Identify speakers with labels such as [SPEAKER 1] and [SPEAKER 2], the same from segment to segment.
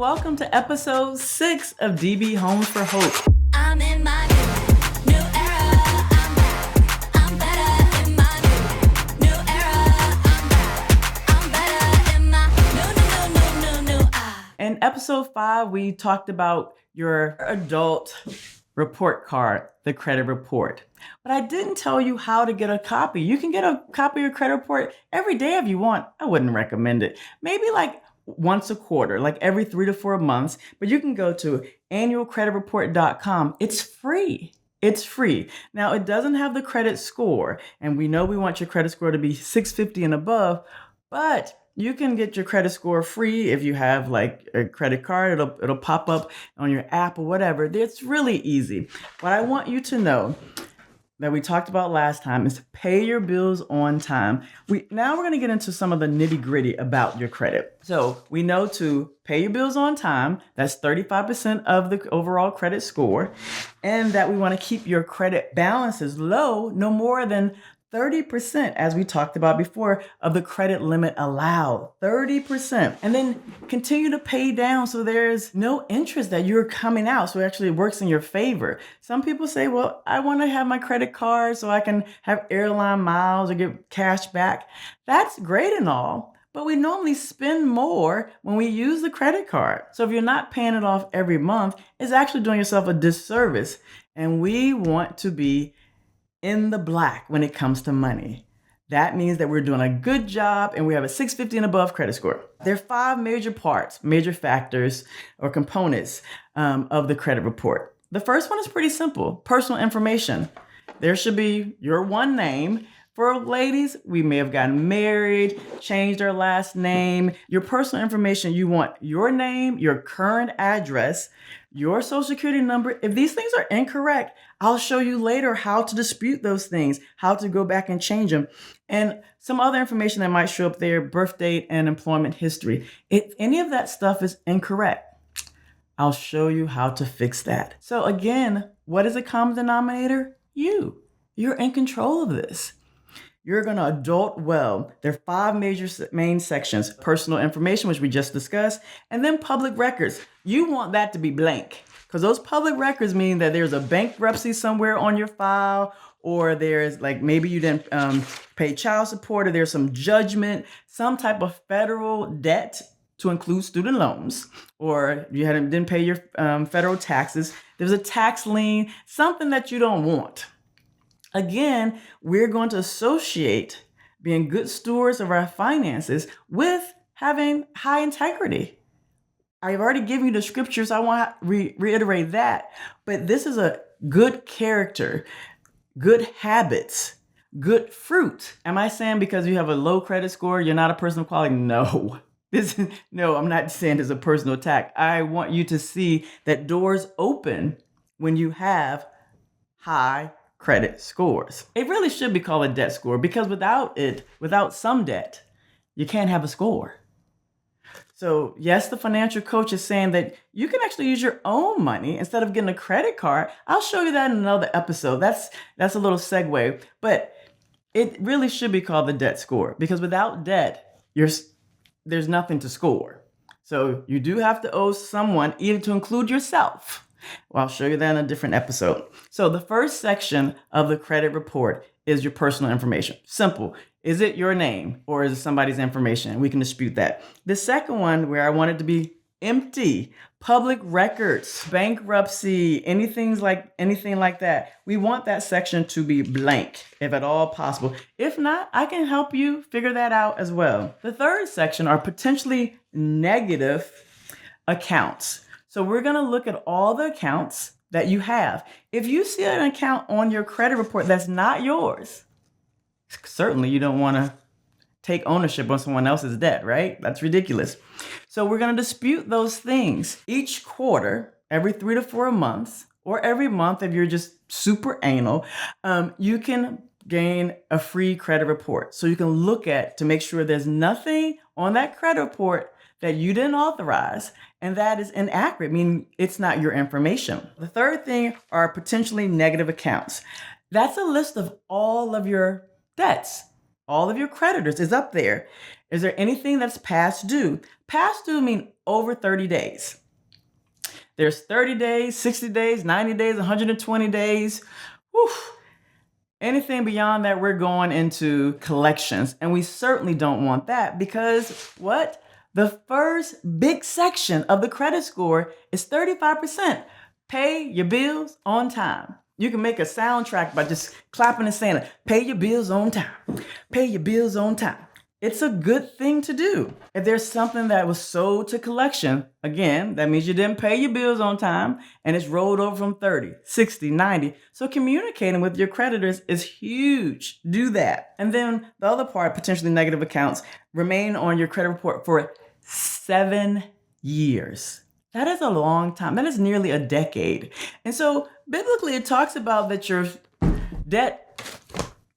[SPEAKER 1] Welcome to episode 6 of DB Homes for Hope.
[SPEAKER 2] I'm in my new era. I'm better in my new era. I'm better in my new.
[SPEAKER 1] In episode 5, we talked about your adult report card, the credit report. But I didn't tell you how to get a copy. You can get a copy of your credit report every day if you want. I wouldn't recommend it. Maybe like once a quarter, like every 3 to 4 months. But you can go to annualcreditreport.com. It's free. It's free. Now, it doesn't have the credit score, and we know we want your credit score to be 650 and above, but you can get your credit score free if you have like a credit card. It'll pop up on your app or whatever. It's really easy. What I want you to know that we talked about last time is pay your bills on time. Now we're going to get into some of the nitty gritty about your credit. So we know to pay your bills on time, that's 35% of the overall credit score, and that we want to keep your credit balances low, no more than 30%, as we talked about before, of the credit limit allowed. 30%. And then continue to pay down so there's no interest that you're coming out. So it actually works in your favor. Some people say, well, I want to have my credit card so I can have airline miles or get cash back. That's great and all, but we normally spend more when we use the credit card. So if you're not paying it off every month, it's actually doing yourself a disservice. And we want to be in the black when it comes to money. That means that we're doing a good job and we have a 650 and above credit score. There are 5 major parts, major factors or components of the credit report. The first one is pretty simple, personal information. There should be your one name. For ladies, we may have gotten married, changed our last name. Your personal information, you want your name, your current address, your social security number. If these things are incorrect, I'll show you later how to dispute those things, how to go back and change them. And some other information that might show up there, birth date and employment history. If any of that stuff is incorrect, I'll show you how to fix that. So again, what is the common denominator? You. You're in control of this. You're going to adult well. There are 5 major main sections: personal information, which we just discussed, and then public records. You want that to be blank because those public records mean that there's a bankruptcy somewhere on your file, or there's like maybe you didn't pay child support, or there's some judgment, some type of federal debt to include student loans, or you didn't pay your federal taxes. There's a tax lien, something that you don't want. Again, we're going to associate being good stewards of our finances with having high integrity. I've already given you the scriptures. I want to reiterate that. But this is a good character, good habits, good fruit. Am I saying because you have a low credit score, you're not a person of quality? No. No, I'm not saying it's a personal attack. I want you to see that doors open when you have high credit scores. It really should be called a debt score because without some debt, you can't have a score. So yes, the financial coach is saying that you can actually use your own money instead of getting a credit card. I'll show you that in another episode. That's a little segue, but it really should be called the debt score because without debt, there's nothing to score. So you do have to owe someone, even to include yourself. Well, I'll show you that in a different episode. So the first section of the credit report is your personal information. Simple. Is it your name or is it somebody's information? We can dispute that. The second one, where I want it to be empty, public records, bankruptcy, anything like that. We want that section to be blank, if at all possible. If not, I can help you figure that out as well. The third section are potentially negative accounts. So we're going to look at all the accounts that you have. If you see an account on your credit report that's not yours, certainly you don't want to take ownership on someone else's debt, right? That's ridiculous. So we're going to dispute those things each quarter, every 3 to 4 months, or every month if you're just super anal. You can gain a free credit report. So you can look at to make sure there's nothing on that credit report that you didn't authorize and that is inaccurate, meaning it's not your information. The third thing are potentially negative accounts. That's a list of all of your debts. All of your creditors is up there. Is there anything that's past due? Past due mean over 30 days. There's 30 days, 60 days, 90 days, 120 days. Whew. Anything beyond that, we're going into collections. And we certainly don't want that because what? The first big section of the credit score is 35%. Pay your bills on time. You can make a soundtrack by just clapping and saying, pay your bills on time. Pay your bills on time. It's a good thing to do. If there's something that was sold to collection, again, that means you didn't pay your bills on time and it's rolled over from 30, 60, 90. So communicating with your creditors is huge. Do that. And then the other part, potentially negative accounts, remain on your credit report for 7 years. That is a long time. That is nearly a decade. And so biblically, it talks about that your debt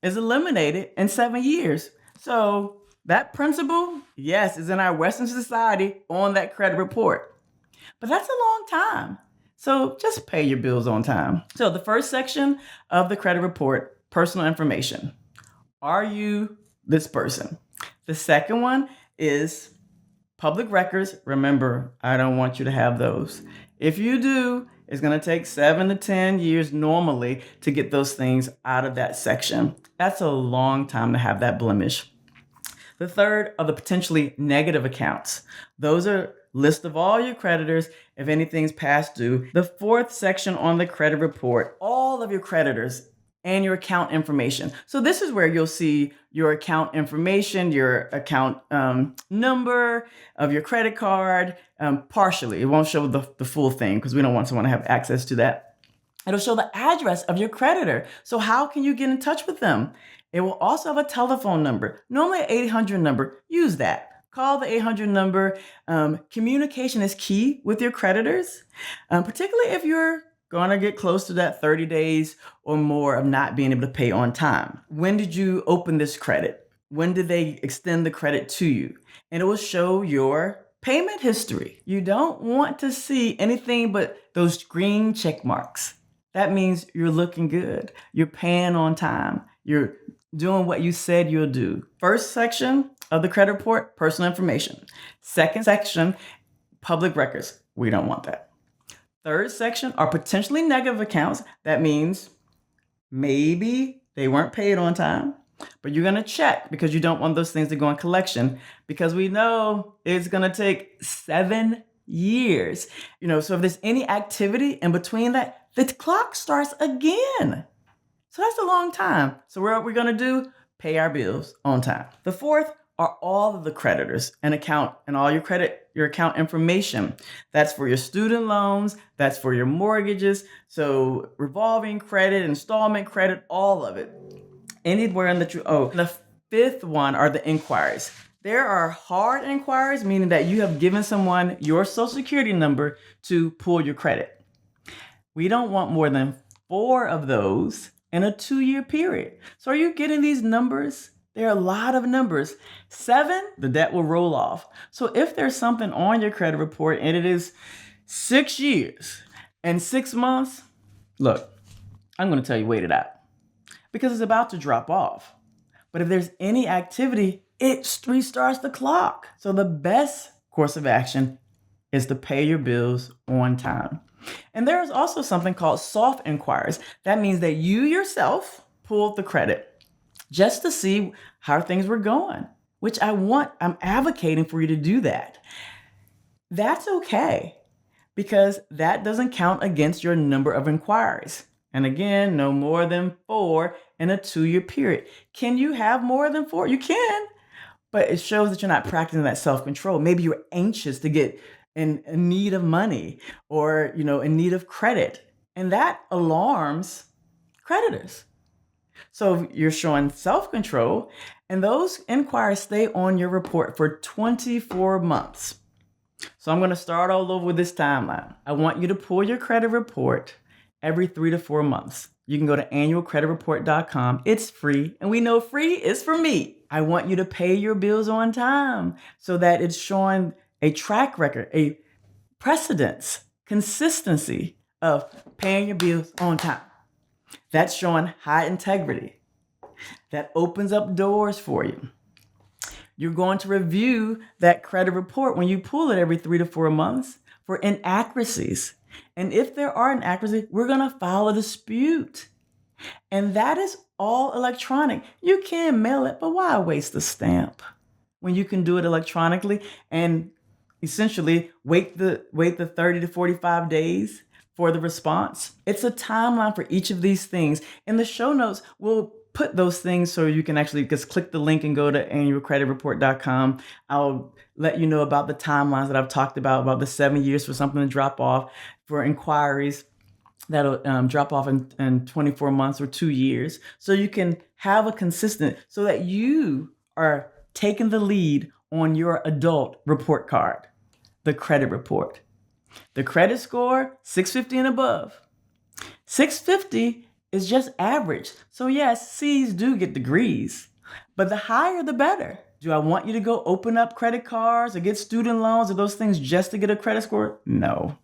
[SPEAKER 1] is eliminated in 7 years. So that principle, yes, is in our Western society on that credit report. But that's a long time. So just pay your bills on time. So the first section of the credit report, personal information. Are you this person? The second one is public records. Remember, I don't want you to have those. If you do, it's going to take 7 to 10 years normally to get those things out of that section. That's a long time to have that blemish. The third are the potentially negative accounts. Those are list of all your creditors if anything's past due. The fourth section on the credit report, all of your creditors and your account information. So this is where you'll see your account information, your account number of your credit card, partially. It won't show the full thing because we don't want someone to have access to that. It'll show the address of your creditor. So how can you get in touch with them? It will also have a telephone number, normally an 800 number. Use that. Call the 800 number. Communication is key with your creditors, particularly if you're going to get close to that 30 days or more of not being able to pay on time. When did you open this credit? When did they extend the credit to you? And it will show your payment history. You don't want to see anything but those green check marks. That means you're looking good. You're paying on time. You're doing what you said you'll do. First section of the credit report, personal information. Second section, public records. We don't want that. Third section are potentially negative accounts. That means maybe they weren't paid on time, but you're going to check because you don't want those things to go in collection because we know it's going to take 7 years. So if there's any activity in between that, the clock starts again. So that's a long time. So what we're going to do? Pay our bills on time. The fourth are all of the creditors and all your account information. That's for your student loans. That's for your mortgages. So revolving credit, installment credit, all of it. Anywhere that you owe. The fifth one are the inquiries. There are hard inquiries, meaning that you have given someone your social security number to pull your credit. We don't want more than 4 of those in a 2-year period. So are you getting these numbers? There are a lot of numbers. 7, the debt will roll off. So if there's something on your credit report and it is 6 years and 6 months, look, I'm going to tell you, wait it out because it's about to drop off. But if there's any activity, it restarts the clock. So the best course of action is to pay your bills on time. And there is also something called soft inquiries. That means that you yourself pulled the credit just to see how things were going, which I'm advocating for you to do that. That's okay because that doesn't count against your number of inquiries. And again, no more than 4 in a 2-year period. Can you have more than 4? You can, but it shows that you're not practicing that self-control. Maybe you're anxious to get in need of money or, in need of credit. And that alarms creditors. So you're showing self-control and those inquiries stay on your report for 24 months. So I'm going to start all over with this timeline. I want you to pull your credit report every 3 to 4 months. You can go to annualcreditreport.com. It's free. And we know free is for me. I want you to pay your bills on time so that it's showing a track record, a precedence, consistency of paying your bills on time. That's showing high integrity. That opens up doors for you. You're going to review that credit report when you pull it every 3 to 4 months for inaccuracies. And if there are inaccuracies, we're going to file a dispute. And that is all electronic. You can mail it, but why waste the stamp when you can do it electronically and essentially wait the 30 to 45 days for the response? It's a timeline for each of these things. In the show notes, we'll put those things so you can actually just click the link and go to annualcreditreport.com. I'll let you know about the timelines that I've talked about the 7 years for something to drop off, for inquiries that'll drop off in 24 months or 2 years. So you can have a consistent, so that you are taking the lead on your adult report card, the credit report. The credit score, 650 and above. 650 is just average. So yes, C's do get degrees, but the higher the better. Do I want you to go open up credit cards or get student loans or those things just to get a credit score? No.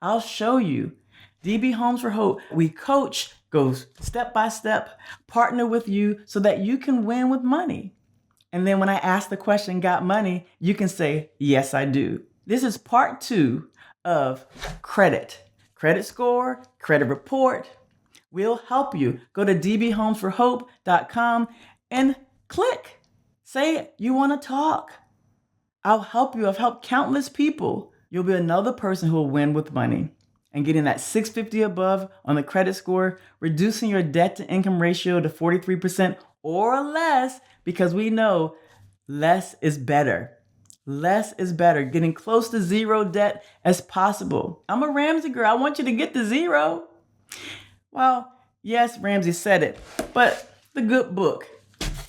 [SPEAKER 1] I'll show you. DB Homes for Hope, we coach, go step by step, partner with you so that you can win with money. And then when I ask the question, got money, you can say, yes, I do. This is part 2 of credit. Credit score, credit report. We'll help you. Go to dbhomesforhope.com and click. Say you want to talk. I'll help you. I've helped countless people. You'll be another person who will win with money. And getting that 650 above on the credit score, reducing your debt to income ratio to 43% or less, because we know less is better. Less is better. Getting close to zero debt as possible. I'm a Ramsey girl. I want you to get to zero. Well, yes, Ramsey said it, but the good book,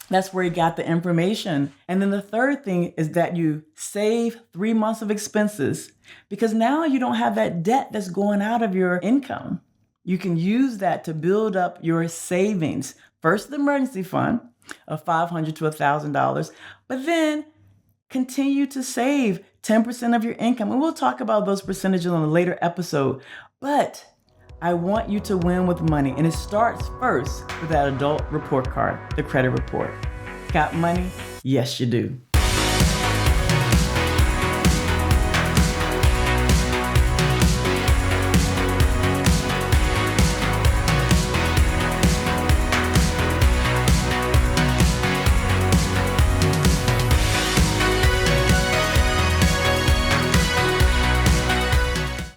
[SPEAKER 1] that's where he got the information. And then the third thing is that you save 3 months of expenses, because now you don't have that debt that's going out of your income. You can use that to build up your savings. First, the emergency fund of $500 to $1,000, but then continue to save 10% of your income. And we'll talk about those percentages on a later episode. But I want you to win with money. And it starts first with that adult report card, the credit report. Got money? Yes, you do.